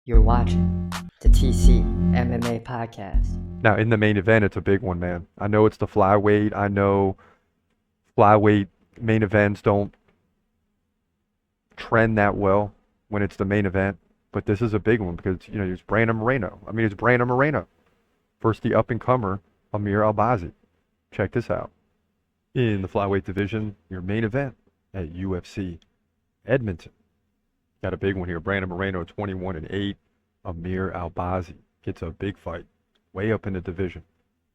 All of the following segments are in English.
You're watching the TC MMA podcast. Now, in the main event, it's a big one, man. I know it's the flyweight. I know flyweight main events don't trend that well when it's the main event, but this is a big one because, it's Brandon Moreno. It's Brandon Moreno versus the up-and-comer, Amir Albazi. Check this out. In the flyweight division, your main event at UFC Edmonton. Got a big one here. Brandon Moreno, 21-8. Amir Albazi gets a big fight way up in the division.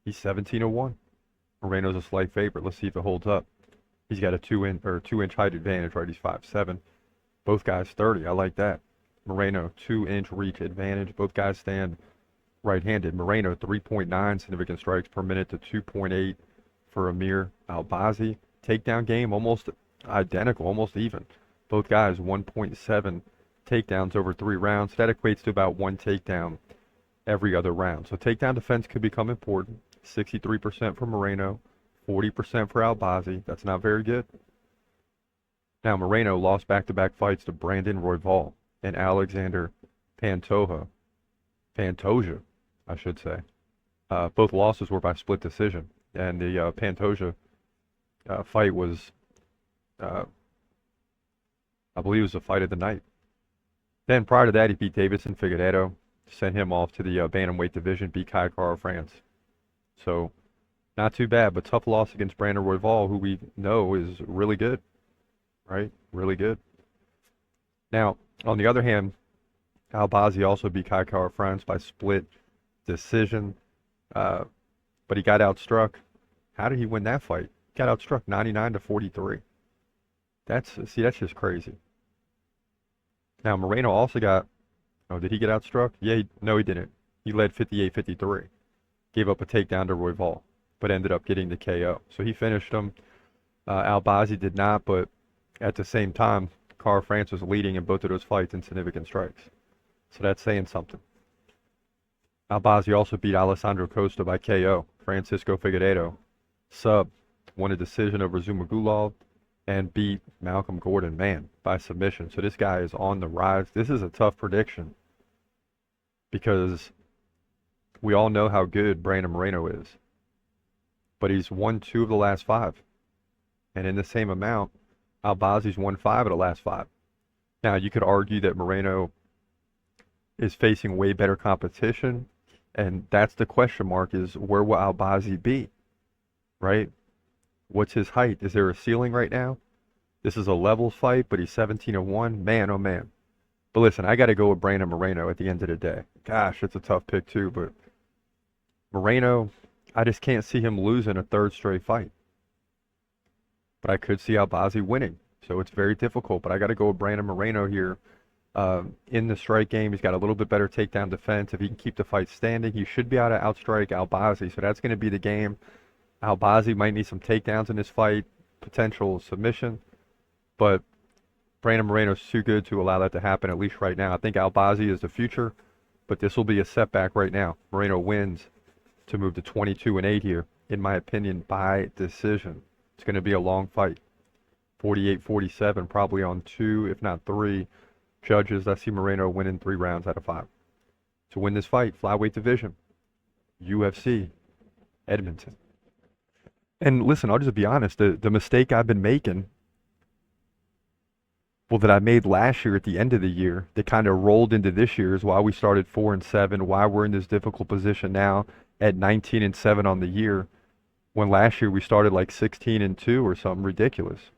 He's 17-1. Moreno's a slight favorite. Let's see if it holds up. He's got a 2-inch height advantage, right? He's 5'7". Both guys 30. I like that. Moreno, 2-inch reach advantage. Both guys stand right-handed. Moreno, 3.9 significant strikes per minute to 2.8 for Amir Albazi. Takedown game almost identical, almost even. Both guys 1.7 takedowns over 3 rounds. That equates to about 1 takedown every other round. So takedown defense could become important. 63% for Moreno, 40% for Albazi. That's not very good. Now, Moreno lost back-to-back fights to Brandon Royval and Alexander Pantoja, I should say. Both losses were by split decision. And the Pantoja fight was, I believe it was the fight of the night. Then prior to that, he beat Davidson Figueiredo, sent him off to the bantamweight division, beat Kai Kara France. So not too bad, but tough loss against Brandon Royval, who we know is really good, right? Really good. Now, on the other hand, Albazi also beat Kai Kara France by split decision, but he got outstruck. How did he win that fight? He got outstruck 99-43. That's just crazy. Now, Moreno also got, did he get outstruck? No, he didn't. He led 58-53. Gave up a takedown to Royval, but ended up getting the KO. So he finished him. Albazi did not, but at the same time, Kara France was leading in both of those fights in significant strikes. So that's saying something. Albazi also beat Alessandro Costa by KO. Francisco Figueiredo won a decision over Zumagulov and beat Malcolm Gordon, by submission. So this guy is on the rise. This is a tough prediction because we all know how good Brandon Moreno is. But he's won 2 of the last 5. And in the same amount, Albazi's won 5 of the last 5. Now, you could argue that Moreno is facing way better competition, and that's the question mark, is where will Albazi be, right? What's his height? Is there a ceiling right now? This is a levels fight, but he's 17-1. Man, oh man. But listen, I got to go with Brandon Moreno at the end of the day. Gosh, it's a tough pick too, but Moreno, I just can't see him losing a 3rd straight fight. But I could see Albazi winning, so it's very difficult. But I got to go with Brandon Moreno here. In the strike game, he's got a little bit better takedown defense. If he can keep the fight standing, he should be able to outstrike Albazi. So that's going to be the game. Albazi might need some takedowns in this fight, potential submission, but Brandon Moreno's too good to allow that to happen, at least right now. I think Albazi is the future, but this will be a setback right now. Moreno wins to move to 22-8 here, in my opinion, by decision. It's going to be a long fight. 48-47, probably on 2, if not 3 judges. I see Moreno winning 3 rounds out of 5. To win this fight, flyweight division, UFC Edmonton. And listen, I'll just be honest, the mistake I've been making, that I made last year at the end of the year, that kind of rolled into this year, is why we started 4-7, why we're in this difficult position now at 19-7 on the year, when last year we started like 16-2 or something ridiculous,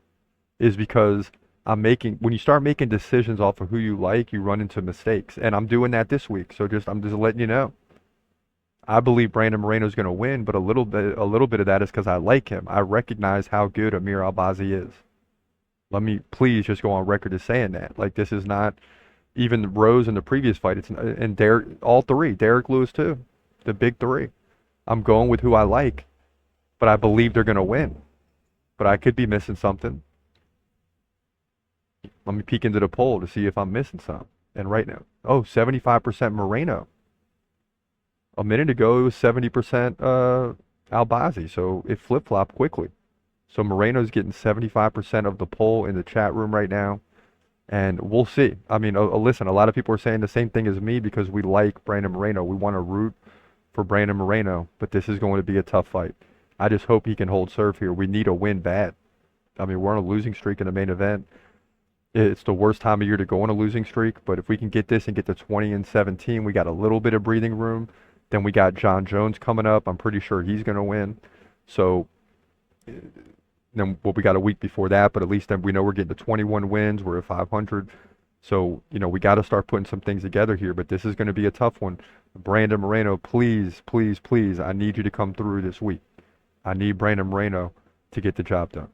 is because when you start making decisions off of who you like, you run into mistakes. And I'm doing that this week, so I'm just letting you know. I believe Brandon Moreno is going to win, but a little bit of that is because I like him. I recognize how good Amir Albazi is. Let me please just go on record as saying that. Like, this is not even Rose in the previous fight. And Derek, all 3, Derek Lewis too, the big 3. I'm going with who I like, but I believe they're going to win. But I could be missing something. Let me peek into the poll to see if I'm missing something. And right now, 75% Moreno. A minute ago, it was 70% Albazi, so it flip-flopped quickly. So Moreno's getting 75% of the poll in the chat room right now. And we'll see. I mean, listen, a lot of people are saying the same thing as me because we like Brandon Moreno. We want to root for Brandon Moreno, but this is going to be a tough fight. I just hope he can hold serve here. We need a win bad. I mean, we're on a losing streak in the main event. It's the worst time of year to go on a losing streak, but if we can get this and get to 20-17, we got a little bit of breathing room. Then we got John Jones coming up. I'm pretty sure he's going to win. So then we got a week before that, but at least then we know we're getting to 21 wins. We're at 500. So, we got to start putting some things together here, but this is going to be a tough one. Brandon Moreno, please, please, please, I need you to come through this week. I need Brandon Moreno to get the job done.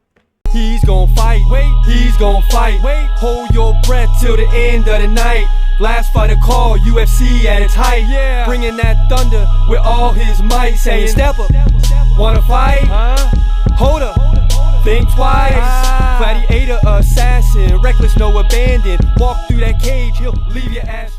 He's gon' fight, he's gon' fight. Hold your breath till the end of the night. Last fighter call, UFC at its height. Bringing that thunder with all his might. Saying, step up, wanna fight? Hold up, think twice. Gladiator, assassin, reckless, no abandon. Walk through that cage, he'll leave your ass.